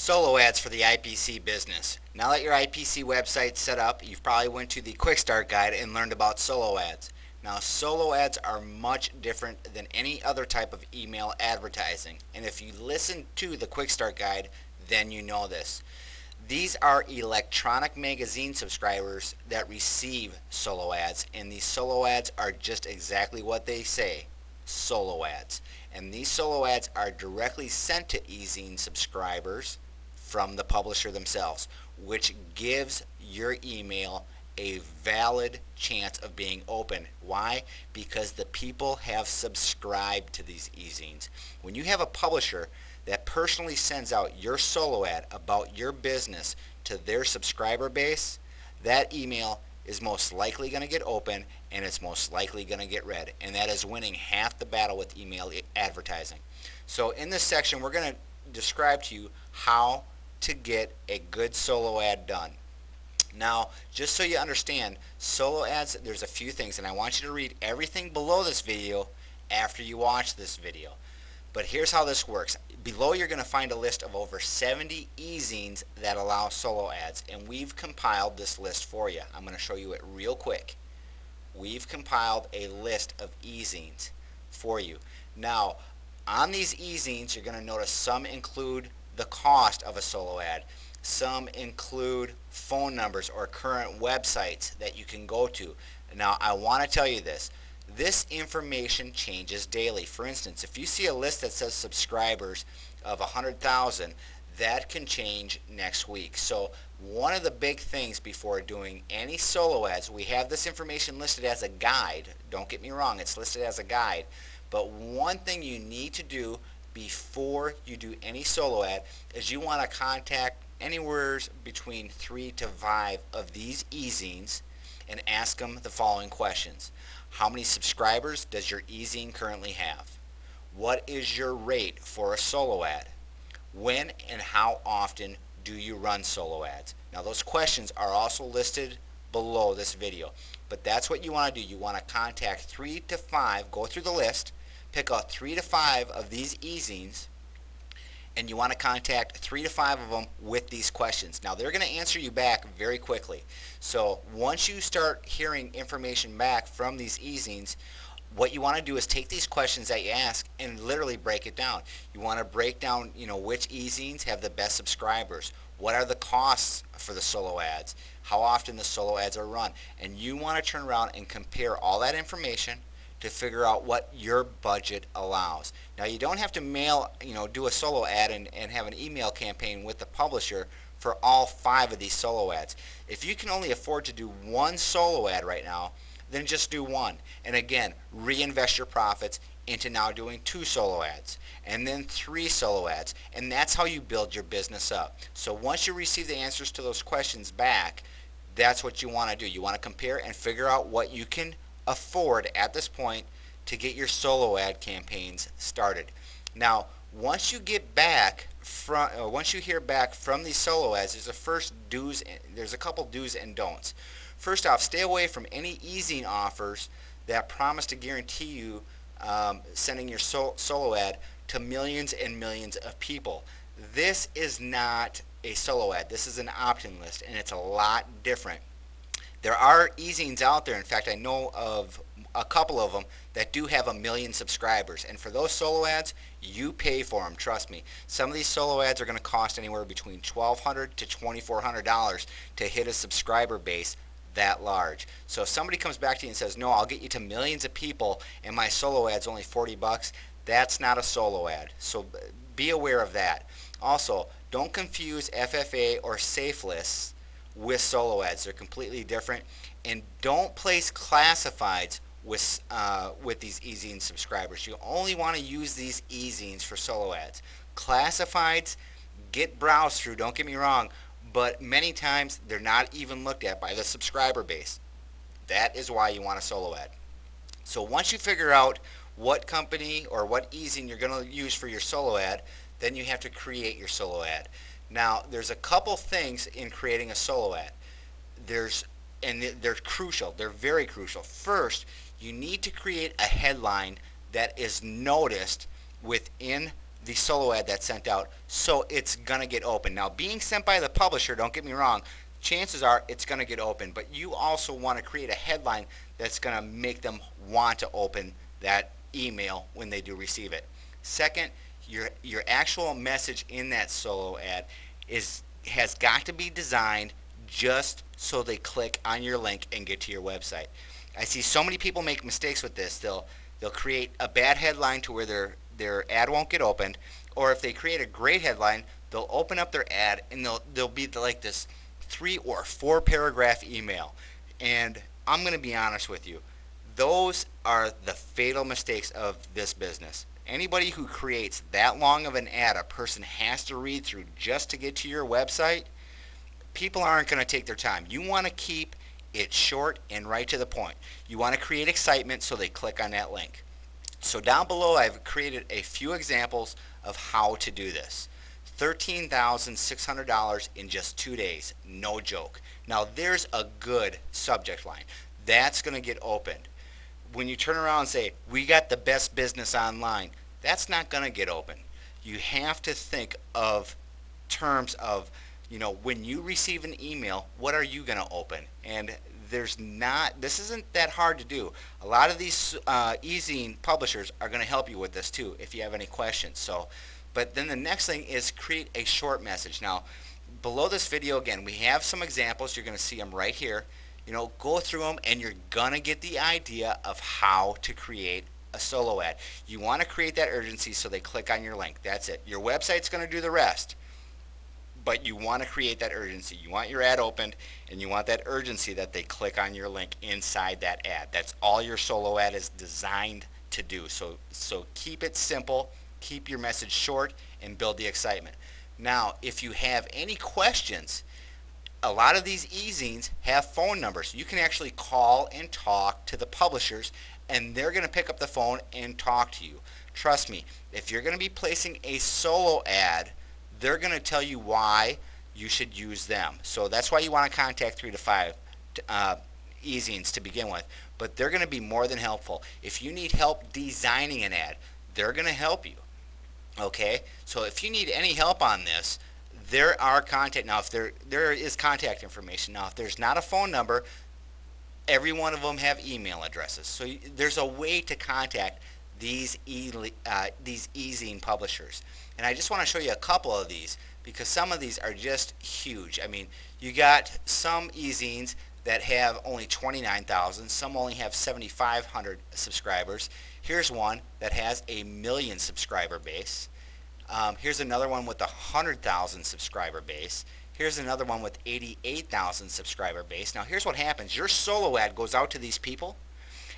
Solo ads for the IPC business. Now that your IPC website's set up, you've probably went to the Quick Start Guide and learned about solo ads. Now solo ads are much different than any other type of email advertising. And if you listen to the Quick Start Guide, then you know this. These are electronic magazine subscribers that receive solo ads, and these solo ads are just exactly what they say, solo ads. And these solo ads are directly sent to e-zine subscribers from the publisher themselves, which gives your email a valid chance of being open. Why? Because the people have subscribed to these e-zines. When you have a publisher that personally sends out your solo ad about your business to their subscriber base, that email is most likely going to get open, and it's most likely going to get read, and that is winning half the battle with email advertising. So in this section we're going to describe to you how to get a good solo ad done. Now, just so you understand, solo ads, there's a few things, and I want you to read everything below this video after you watch this video. But here's how this works. Below you're going to find a list of over 70 e-zines that allow solo ads, and we've compiled this list for you. I'm going to show you it real quick. We've compiled a list of e-zines for you. Now, on these e-zines, you're going to notice some include the cost of a solo ad. Some include phone numbers or current websites that you can go to. Now, I want to tell you this. This information changes daily. For instance, if you see a list that says subscribers of 100,000, that can change next week. So one of the big things before doing any solo ads, we have this information listed as a guide. Don't get me wrong, it's listed as a guide. But one thing you need to do before you do any solo ad is you want to contact anywhere between 3 to 5 of these e-zines and ask them the following questions. How many subscribers does your e-zine currently have? What is your rate for a solo ad? When and how often do you run solo ads? Now those questions are also listed below this video, but that's what you want to do. You want to contact 3 to 5, go through the list, pick out 3 to 5 of these e-zines, and you want to contact 3 to 5 of them with these questions. Now they're going to answer you back very quickly. So once you start hearing information back from these e-zines, what you want to do is take these questions that you ask and literally break it down. You want to break down, which e-zines have the best subscribers. What are the costs for the solo ads? How often the solo ads are run? And you want to turn around and compare all that information to figure out what your budget allows. Now you don't have to do a solo ad and have an email campaign with the publisher for all 5 of these solo ads. If you can only afford to do one solo ad right now, then just do one. And again, reinvest your profits into now doing 2 solo ads and then 3 solo ads. And that's how you build your business up. So once you receive the answers to those questions back, that's what you want to do. You want to compare and figure out what you can afford at this point to get your solo ad campaigns started. Now, once you hear back from these solo ads, there's a couple do's and don'ts. First off, stay away from any e-zine offers that promise to guarantee you sending your solo ad to millions and millions of people. This is not a solo ad. This is an opt-in list, and it's a lot different. There are e-zines out there. In fact, I know of a couple of them that do have 1 million subscribers, and for those solo ads, you pay for them, trust me. Some of these solo ads are going to cost anywhere between $1,200 to $2,400 to hit a subscriber base that large. So if somebody comes back to you and says, no, I'll get you to millions of people and my solo ad's only 40 bucks, that's not a solo ad. So be aware of that. Also, don't confuse FFA or safe lists with solo ads. They're completely different. And don't place classifieds with these e-zine subscribers. You only want to use these e-zines for solo ads. Classifieds get browsed through, don't get me wrong, but many times they're not even looked at by the subscriber base. That is why you want a solo ad. So once you figure out what company or what e-zine you're going to use for your solo ad, then you have to create your solo ad. Now, there's a couple things in creating a solo ad. They're crucial. They're very crucial. First, you need to create a headline that is noticed within the solo ad that's sent out, so it's going to get open. Now, being sent by the publisher, don't get me wrong, chances are it's going to get open, but you also want to create a headline that's going to make them want to open that email when they do receive it. Second, your actual message in that solo ad has got to be designed just so they click on your link and get to your website. I see so many people make mistakes with this. They'll create a bad headline to where their ad won't get opened, or if they create a great headline, they'll open up their ad and they'll be like this 3 or 4 paragraph email. And I'm going to be honest with you, those are the fatal mistakes of this business. Anybody who creates that long of an ad a person has to read through just to get to your website, people aren't going to take their time. You want to keep it short and right to the point. You want to create excitement so they click on that link. So down below I've created a few examples of how to do this. $13,600 in just 2 days, no joke. Now there's a good subject line. That's going to get opened. When you turn around and say, we got the best business online, that's not going to get open. You have to think of terms of, when you receive an email, what are you going to open? And this isn't that hard to do. A lot of these e-zine publishers are going to help you with this too if you have any questions. But then the next thing is create a short message. Now, below this video, again, we have some examples. You're going to see them right here. Go through them and you're going to get the idea of how to create a solo ad. You want to create that urgency so they click on your link. That's it. Your website's going to do the rest. But you want to create that urgency. You want your ad opened and you want that urgency that they click on your link inside that ad. That's all your solo ad is designed to do. So keep it simple, keep your message short, and build the excitement. Now, if you have any questions, a lot of these e-zines have phone numbers. You can actually call and talk to the publishers and they're going to pick up the phone and talk to you. Trust me, if you're going to be placing a solo ad, they're going to tell you why you should use them. So that's why you want to contact 3 to 5 e-zines to begin with. But they're going to be more than helpful. If you need help designing an ad, they're going to help you. Okay? So if you need any help on this, there are contact. Now, if there is contact information. Now, if there's not a phone number, every one of them have email addresses. So there's a way to contact these e-zine publishers. And I just want to show you a couple of these because some of these are just huge. I mean, you got some e-zines that have only 29,000, some only have 7,500 subscribers. Here's one that has a 1 million subscriber base. Here's another one with a 100,000 subscriber base. Here's another one with 88,000 subscriber base. Now here's what happens. Your solo ad goes out to these people,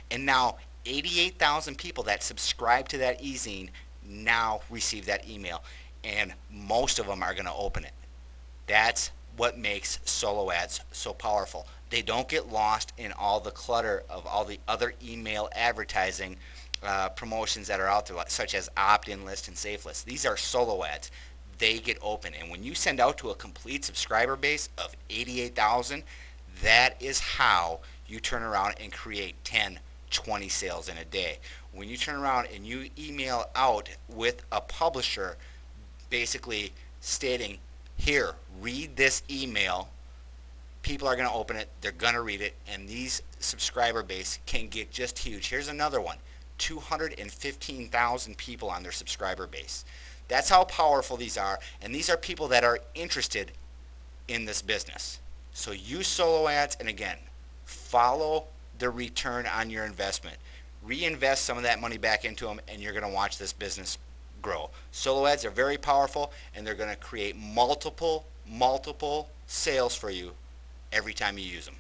and now 88,000 people that subscribe to that e-zine now receive that email, and most of them are going to open it. That's what makes solo ads so powerful. They don't get lost in all the clutter of all the other email advertising promotions that are out there, such as opt-in list and safe list. These are solo ads. They get open, and when you send out to a complete subscriber base of 88,000, that is how you turn around and create 10, 20 sales in a day. When you turn around and you email out with a publisher basically stating, here, read this email, people are going to open it, they're going to read it, and these subscriber base can get just huge. Here's another one, 215,000 people on their subscriber base. That's how powerful these are, and these are people that are interested in this business. So use solo ads, and again, follow the return on your investment. Reinvest some of that money back into them, and you're going to watch this business grow. Solo ads are very powerful, and they're going to create multiple sales for you every time you use them.